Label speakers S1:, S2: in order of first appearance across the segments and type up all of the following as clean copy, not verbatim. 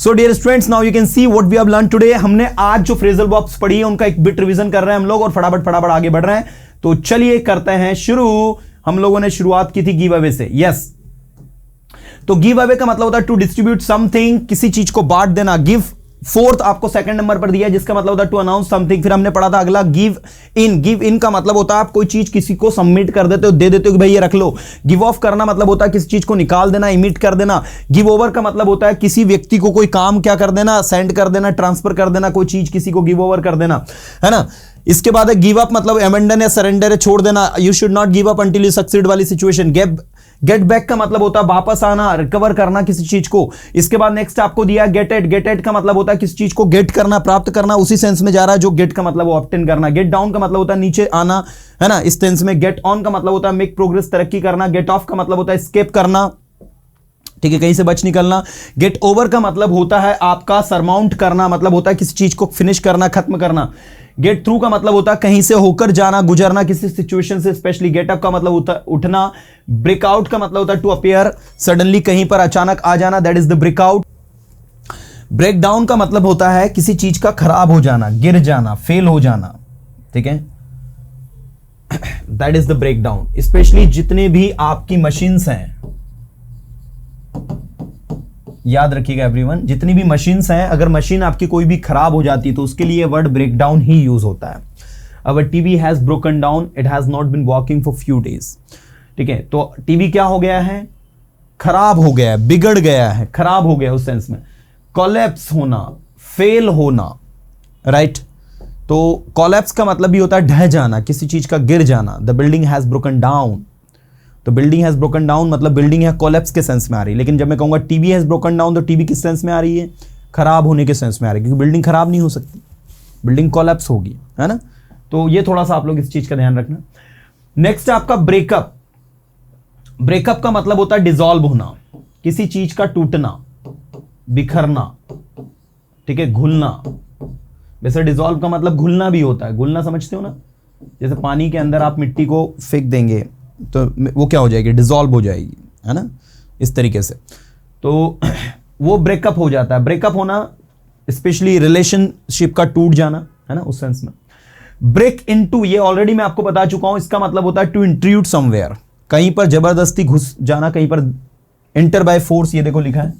S1: So dear students, now you can see what we have learn today. हमने आज जो phrasal verbs पढ़ी है उनका एक बिट रिवीजन कर रहे हैं हम लोग और फटाफट आगे बढ़ रहे हैं। तो चलिए करते हैं शुरू। हम लोगों ने शुरुआत की थी गिव अवे से। यस, तो गिव अवे का मतलब होता है टू डिस्ट्रीब्यूट समथिंग, किसी चीज को बांट देना। गिव फोर्थ आपको सेकंड नंबर पर दिया जिसका मतलब होता है टू अनाउंस समथिंग। फिर हमने पढ़ा था अगला गिव इन। गिव इन का मतलब होता है आप कोई चीज किसी को सबमिट कर देते हो, दे देते हो कि भाई ये रख लो। गिव ऑफ करना मतलब होता है किसी चीज को निकाल देना, इमिट कर देना। गिव ओवर का मतलब होता है किसी व्यक्ति को कोई काम क्या कर देना, सेंड कर देना, ट्रांसफर कर देना, कोई चीज किसी को गिव ओवर कर देना, है ना। इसके बाद है गिव अप, मतलब एबंडन या सरेंडर है, छोड़ देना। You should not give up until you succeed वाली सिचुएशन। गेट बैक का मतलब होता है वापस आना, रिकवर करना किसी चीज को। इसके बाद नेक्स्ट आपको दिया गेट एट। गेट एट का मतलब होता है किसी चीज को गेट करना, प्राप्त करना, उसी सेंस में जा रहा है जो गेट का मतलब वो ऑब्टेन करना। गेट डाउन का मतलब होता है नीचे आना, है ना, इस सेंस में। गेट ऑन का मतलब होता है मेक प्रोग्रेस, तरक्की करना। गेट ऑफ का मतलब होता है एस्केप करना, ठीक है, कहीं से बच निकलना। गेट ओवर का मतलब होता है आपका सरमाउंट करना, मतलब होता है किसी चीज को फिनिश करना, खत्म करना। गेट थ्रू का मतलब होता है कहीं से होकर जाना, गुजरना किसी सिचुएशन से स्पेशली। गेट अप का मतलब होता है उठना। ब्रेकआउट का मतलब होता है टू अपीयर सडनली, कहीं पर अचानक आ जाना, that is the breakout. Break down का मतलब होता है किसी चीज का खराब हो जाना, गिर जाना, फेल हो जाना, ठीक है, that is the break down. Specially जितने भी आपकी मशीन्स हैं, याद रखिएगा एवरीवन, जितनी भी मशीन्स हैं, अगर मशीन आपकी कोई भी खराब हो जाती है तो उसके लिए वर्ड ब्रेक डाउन ही यूज होता है। Our TV has broken down, it has not been working for few days, ठीक है। तो टीवी क्या हो गया है, खराब हो गया है, बिगड़ गया है, खराब हो गया उस सेंस में। कोलैप्स होना, फेल होना, राइट। तो कोलैप्स का मतलब भी होता है ढह जाना, किसी चीज का गिर जाना। The building has broken down, तो बिल्डिंग हैज ब्रोकन डाउन मतलब बिल्डिंग है कोलैप्स के सेंस में आ रही है। लेकिन जब मैं कहूंगा टीवी हैज ब्रोकन डाउन तो टीवी किस सेंस में आ रही है, खराब होने के सेंस में आ रही है, क्योंकि बिल्डिंग खराब नहीं हो सकती, बिल्डिंग कोलैप्स होगी, है ना। तो ये थोड़ा सा आप लोग इस चीज का ध्यान रखना। नेक्स्ट आपका ब्रेकअप। ब्रेकअप का मतलब होता है डिसॉल्व होना, किसी चीज का टूटना, बिखरना, ठीक है, घुलना। वैसे डिसॉल्व का मतलब घुलना भी होता है, घुलना समझते हो ना, जैसे पानी के अंदर आप मिट्टी को फेंक देंगे तो वो क्या हो जाएगी, डिसॉल्व हो जाएगी, है ना, इस तरीके से। तो वो ब्रेकअप हो जाता है। ब्रेकअप होना स्पेशली रिलेशनशिप का टूट जाना, है ना, उस सेंस में। ब्रेक इनटू, ये ऑलरेडी मैं आपको बता चुका हूं, इसका मतलब होता है टू इंट्रूड समवेयर, कहीं पर जबरदस्ती घुस जाना, कहीं पर एंटर बाय फोर्स, ये देखो लिखा है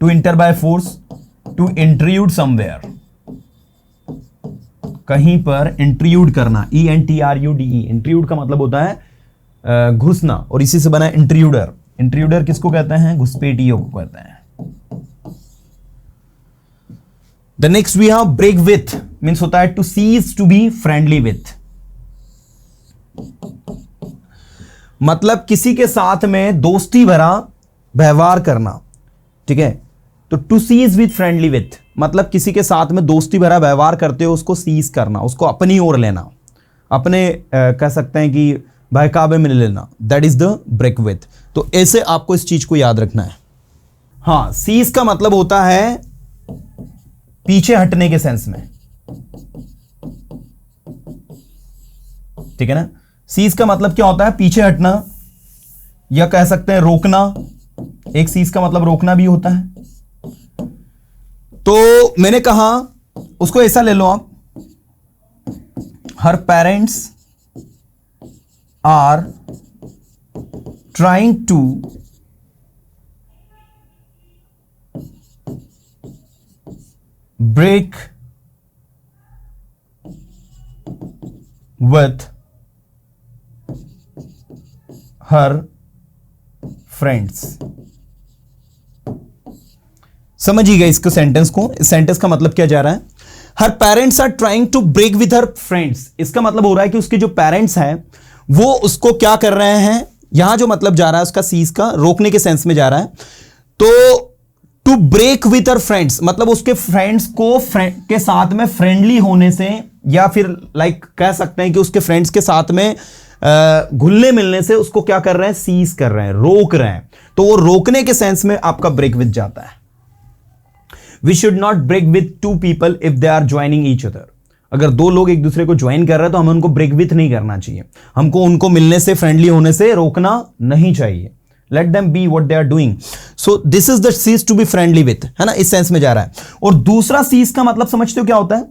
S1: to enter by force, to intrude somewhere, कहीं पर इंट्रूड करना, ENTRUDE। इंट्रूड का मतलब होता है घुसना, और इसी से बना है इंट्रूडर। इंट्रूडर किसको कहते हैं, घुसपैठियों को कहते हैं। The next we have break with, means होता है to cease to be friendly with, मतलब किसी के साथ में दोस्ती भरा व्यवहार करना, ठीक है। तो to cease with friendly with मतलब किसी के साथ में दोस्ती भरा व्यवहार करते हो, उसको सीज करना, उसको अपनी ओर लेना, अपने कह सकते हैं कि बहकावे में लेना, that is the break with. तो ऐसे आपको इस चीज को याद रखना है। हाँ, सीज का मतलब होता है पीछे हटने के सेंस में, ठीक है ना। सीज का मतलब क्या होता है, पीछे हटना, या कह सकते हैं रोकना। एक सीज का मतलब रोकना भी होता है। तो मैंने कहा उसको ऐसा ले लो आप, her parents are trying to break with her friends. समझिएगा इसको, सेंटेंस को। इस सेंटेंस का मतलब क्या जा रहा है, her parents are trying to break with her friends. इसका मतलब हो रहा है कि उसके जो पेरेंट्स हैं वो उसको क्या कर रहे हैं, यहां जो मतलब जा रहा है उसका सीज का रोकने के सेंस में जा रहा है। तो to break with her friends मतलब उसके फ्रेंड्स को के साथ में फ्रेंडली होने से, या फिर लाइक कह सकते हैं कि उसके फ्रेंड्स के साथ में घुलने मिलने से उसको क्या कर रहे हैं, सीज कर रहे हैं, रोक रहे हैं। तो वो रोकने के सेंस में आपका ब्रेक विथ जाता है। We should not break with two people if they are joining each other. अगर दो लोग एक दूसरे को ज्वाइन कर रहे हैं तो हमें उनको ब्रेक विथ नहीं करना चाहिए, हमको उनको मिलने से, फ्रेंडली होने से रोकना नहीं चाहिए, let them be what they are doing. So this is the cease to be friendly with, है ना, इस सेंस में जा रहा है। और दूसरा सीज का मतलब समझते हो क्या होता है?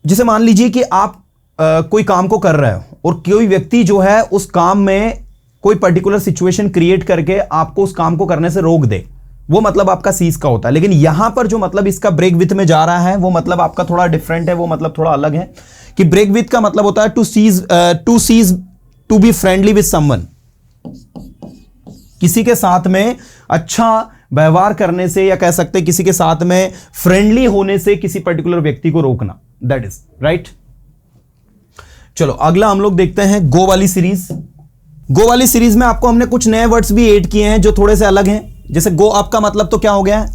S1: जैसे मान लीजिए कि आप कोई काम को कर रहे हो और कोई व्यक्ति जो है उस काम में कोई पर्टिकुलर सिचुएशन क्रिएट करके आपको उस काम को करने से रोक दे, वो मतलब आपका सीज का होता है। लेकिन यहां पर जो मतलब इसका ब्रेक विथ में जा रहा है वो मतलब आपका थोड़ा डिफरेंट है, वो मतलब थोड़ा अलग है कि ब्रेक विथ का मतलब होता है to cease to be friendly with someone, किसी के साथ में अच्छा व्यवहार करने से, या कह सकते हैं किसी के साथ में फ्रेंडली होने से किसी पर्टिकुलर व्यक्ति को रोकना, दैट इज राइट। चलो अगला हम लोग देखते हैं गो वाली सीरीज। गो वाली सीरीज में आपको हमने कुछ नए वर्ड्स भी ऐड किए हैं जो थोड़े से अलग हैं। जैसे गो आपका मतलब तो क्या हो गया है?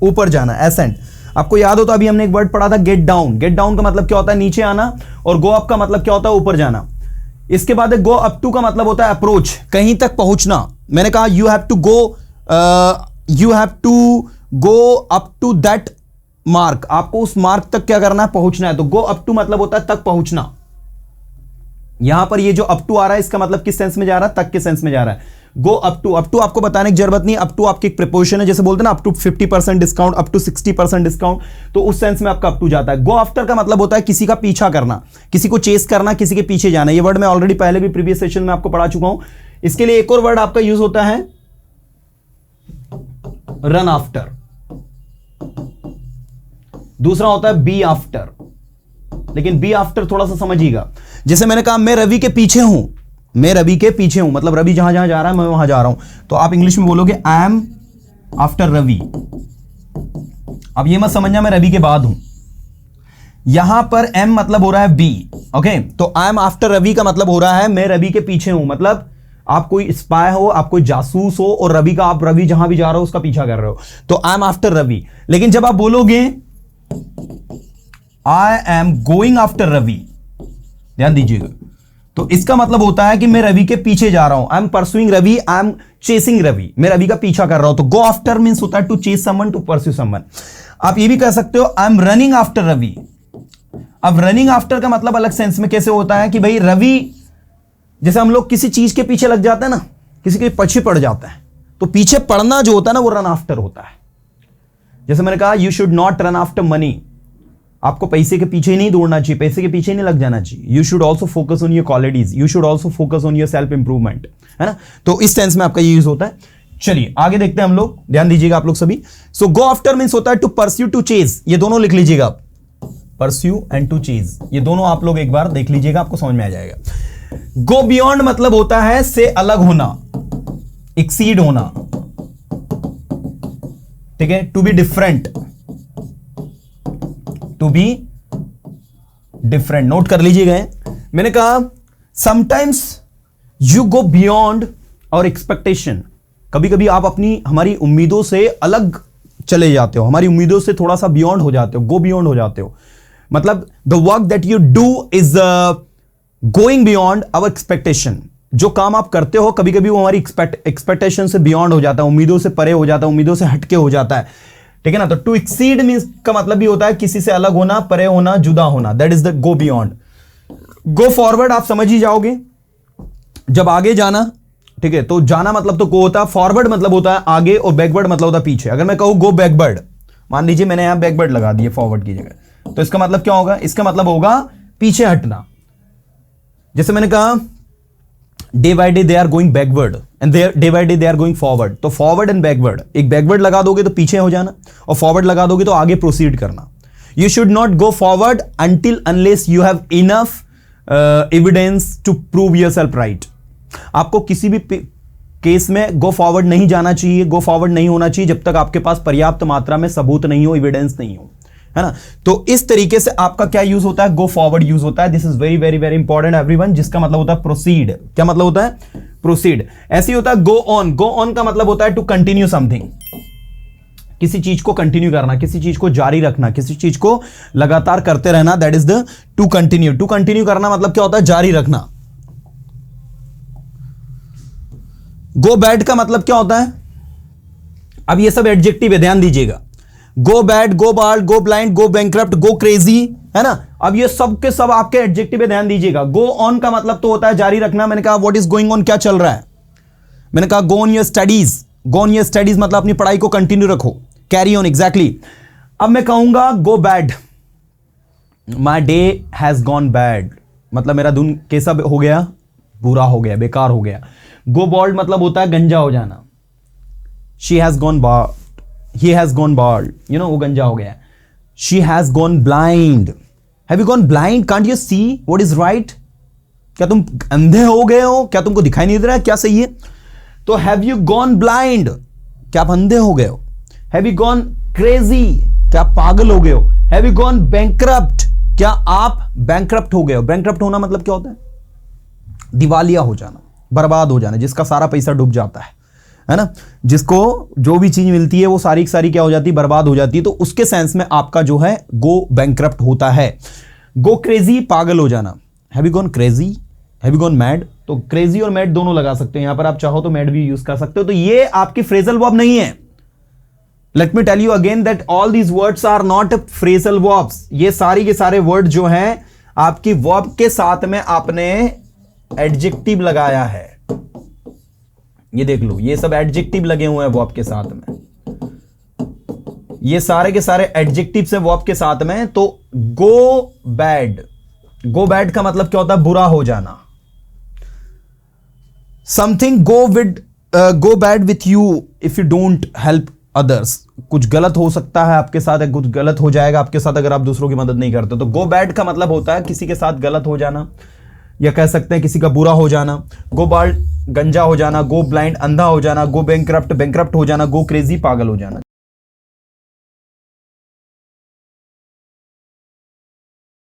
S1: ऊपर जाना, एसेंट। आपको याद हो तो अभी हमने एक वर्ड पढ़ा था गेट डाउन। गेट डाउन का मतलब क्या होता है? नीचे आना। और गो अप का मतलब क्या होता है? ऊपर जाना। इसके बाद गो अप टू का मतलब होता है अप्रोच, कहीं तक पहुंचना। मैंने कहा you have to go up to that mark, आपको उस मार्क तक क्या करना है? पहुंचना है। तो गो अप टू मतलब होता है तक पहुंचना। यहां पर ये जो अप टू आ रहा है इसका मतलब किस सेंस में जा रहा है? तक के सेंस में जा रहा है। गो अप टू, आपको बताने की जरूरत नहीं, अप टू आपकी एक प्रिपोजिशन है। जैसे बोलते हैं ना up to 50% discount, up to 60% discount, तो उस सेंस में आपका अप टू जाता है। गो आफ्टर का मतलब होता है किसी का पीछा करना, किसी को चेस करना, किसी के पीछे जाना। ये वर्ड मैं ऑलरेडी पहले भी प्रीवियस सेशन में आपको पढ़ा चुका हूं। इसके लिए एक और वर्ड आपका यूज होता है रन आफ्टर, दूसरा होता है बी आफ्टर। लेकिन बी आफ्टर थोड़ा सा समझिएगा। जैसे मैंने कहा मैं रवि के पीछे हूं, मैं रवि के पीछे हूं, मतलब रवि जहां जहां जा रहा है मैं वहां जा रहा हूं। तो आप इंग्लिश में बोलोगे आई एम आफ्टर रवि। अब ये मत समझना मैं रवि के बाद हूं, यहां पर एम मतलब हो रहा है बी। ओके, तो आई एम आफ्टर रवि का मतलब हो रहा है मैं रवि के पीछे हूं। मतलब आप कोई स्पाई हो, आप कोई जासूस हो और रवि का, आप रवि जहां भी जा रहे हो उसका पीछा कर रहे हो, तो आई एम आफ्टर रवि। लेकिन जब आप बोलोगे I am going after Ravi, ध्यान दीजिएगा, तो इसका मतलब होता है कि मैं रवि के पीछे जा रहा हूं। I am pursuing Ravi, I am chasing Ravi, मैं रवि का पीछा कर रहा हूं। तो गो आफ्टर मींस होता है to chase someone, to pursue someone. आप ये भी कह सकते हो I am running after Ravi. अब रनिंग आफ्टर का मतलब अलग सेंस में कैसे होता है कि भाई रवि, जैसे हम लोग किसी चीज के पीछे लग जाते हैं ना, किसी के पीछे पड़ जाता है, तो पीछे पड़ना जो होता है ना वो रन आफ्टर होता है। जैसे मैंने कहा you should not run after money, आपको पैसे के पीछे नहीं दौड़ना चाहिए, पैसे के पीछे नहीं लग जाना चाहिए। You should also focus on your qualities, you should also focus on your self improvement, है ना। तो इस टेंस में आपका ये यूज होता है। चलिए आगे देखते हैं हम लोग, ध्यान दीजिएगा आप लोग सभी। सो गो आफ्टर मींस होता है टू परस्यू, टू चेज, ये दोनों लिख लीजिएगा आप, परस्यू एंड टू चेज, ये दोनों आप लोग एक बार देख लीजिएगा, आपको समझ में आ जाएगा। गो बियॉन्ड मतलब होता है से अलग होना, एक्सीड होना, ठीक है। To be different, to be different, note कर लीजिएगा। मैंने कहा sometimes you go beyond our expectation, कभी कभी आप हमारी उम्मीदों से अलग चले जाते हो, हमारी उम्मीदों से थोड़ा सा बियॉन्ड हो जाते हो, गो बियॉन्ड हो जाते हो। मतलब the work that you do is going beyond our expectation, जो काम आप करते हो कभी कभी वो हमारी एक्सपेक्टेशन से बियॉन्ड हो जाता है, उम्मीदों से परे हो जाता है, उम्मीदों से हटके हो जाता है, ठीक है ना। तो टू एक्सीड मींस का मतलब भी होता है किसी से अलग होना, परे होना, जुदा होना, that is the go beyond. Go forward आप समझ ही जाओगे, जब आगे जाना, ठीक है, तो जाना मतलब तो गो होता है, फॉरवर्ड मतलब होता है आगे, और बैकवर्ड मतलब होता है पीछे। अगर मैं कहूं गो बैकवर्ड, मान लीजिए मैंने यहां बैकवर्ड लगा दिया फॉरवर्ड की जगह, तो इसका मतलब क्या होगा? इसका मतलब होगा पीछे हटना। जैसे मैंने कहा day by day they are going backward and day by day they are going forward, तो फॉरवर्ड एंड बैकवर्ड, एक बैकवर्ड लगा दोगे तो पीछे हो जाना, और फॉरवर्ड लगा दोगे तो आगे प्रोसीड करना। You should not go forward until unless you have enough evidence to prove yourself right. आपको किसी भी केस में गो फॉरवर्ड नहीं जाना चाहिए, गो फॉरवर्ड नहीं होना चाहिए जब तक आपके पास पर्याप्त मात्रा में सबूत नहीं हो, एविडेंस नहीं हो, है ना। तो इस तरीके से आपका क्या यूज होता है? गो फॉरवर्ड यूज होता है। This is very very very important everyone, जिसका मतलब होता है प्रोसीड। क्या मतलब होता है? प्रोसीड। ऐसे ही होता है गो ऑन। गो ऑन का मतलब होता है टू कंटिन्यू समथिंग, किसी चीज को कंटिन्यू करना, किसी चीज को जारी रखना, किसी चीज को लगातार करते रहना, that is the to continue. To continue करना मतलब क्या होता है? जारी रखना। गो बैड का मतलब क्या होता है? अब ये सब एडजेक्टिव है, ध्यान दीजिएगा। गो बैड, गो बाल्ड, गो ब्लाइंड, गो बैंकरप्ट, गो क्रेजी, है ना। अब ये सब के सब आपके एडजेक्टिव है, ध्यान दीजिएगा। गो ऑन का मतलब तो होता है जारी रखना। मैंने कहा व्हाट इज गोइंग ऑन, क्या चल रहा है। मैंने कहा go on your studies, go on your studies मतलब अपनी पढ़ाई को कंटिन्यू रखो, कैरी ऑन, एग्जैक्टली। अब मैं कहूंगा गो bad, my day has gone bad मतलब मेरा दिन कैसा हो गया, बुरा हो गया, बेकार हो गया। गो बॉल्ड मतलब होता है गंजा हो जाना, she has gone bald, he has gone bald, you know वो गंजा हो गया। She has gone blind, have you gone blind, can't you see what is right, क्या तुम अंधे हो गए हो, क्या तुमको दिखाई नहीं दे रहा है क्या सही है। तो हैव यू गॉन ब्लाइंड, क्या आप अंधे हो गए हो। हैव यू गॉन क्रेजी, क्या आप पागल हो गए हो। हैव यू गॉन बैंकरप्ट, क्या आप बैंकरप्ट हो गए हो। बैंकरप्ट होना मतलब क्या होता है, दिवालिया हो जाना, बर्बाद हो जाना, जिसका सारा पैसा डूब जाता है ना, जिसको जो भी चीज मिलती है वो सारी की सारी क्या हो जाती है, बर्बाद हो जाती है। तो उसके सेंस में आपका जो है गो बैंकरप्ट होता है। गो क्रेजी, पागल हो जाना। Have you gone crazy, have you gone mad, तो क्रेजी और मैड दोनों लगा सकते हैं यहां पर, आप चाहो तो मैड भी यूज कर सकते हो। तो ये आपकी फ्रेजल वर्ब नहीं है। Let me tell you again that all these words are not phrasal verbs. ये सारी के सारे वर्ड जो हैं आपकी वर्ब के साथ में आपने एडजेक्टिव लगाया है। ये देख लो, ये सब एडजेक्टिव लगे हुए हैं वर्ब के साथ में, ये सारे के सारे एडजेक्टिव से वर्ब के साथ में। तो गो बैड, गो बैड का मतलब क्या होता है, बुरा हो जाना। Something go bad with you if you don't help others, कुछ गलत हो सकता है आपके साथ, कुछ गलत हो जाएगा आपके साथ अगर आप दूसरों की मदद नहीं करते। तो गो बैड का मतलब होता है किसी के साथ गलत हो जाना, या कह सकते हैं किसी का बुरा हो जाना। गो बाल्ड, गंजा हो जाना। गो ब्लाइंड, अंधा हो जाना। गो बैंकरप्ट, बैंकरप्ट हो जाना। गो क्रेजी, पागल हो जाना।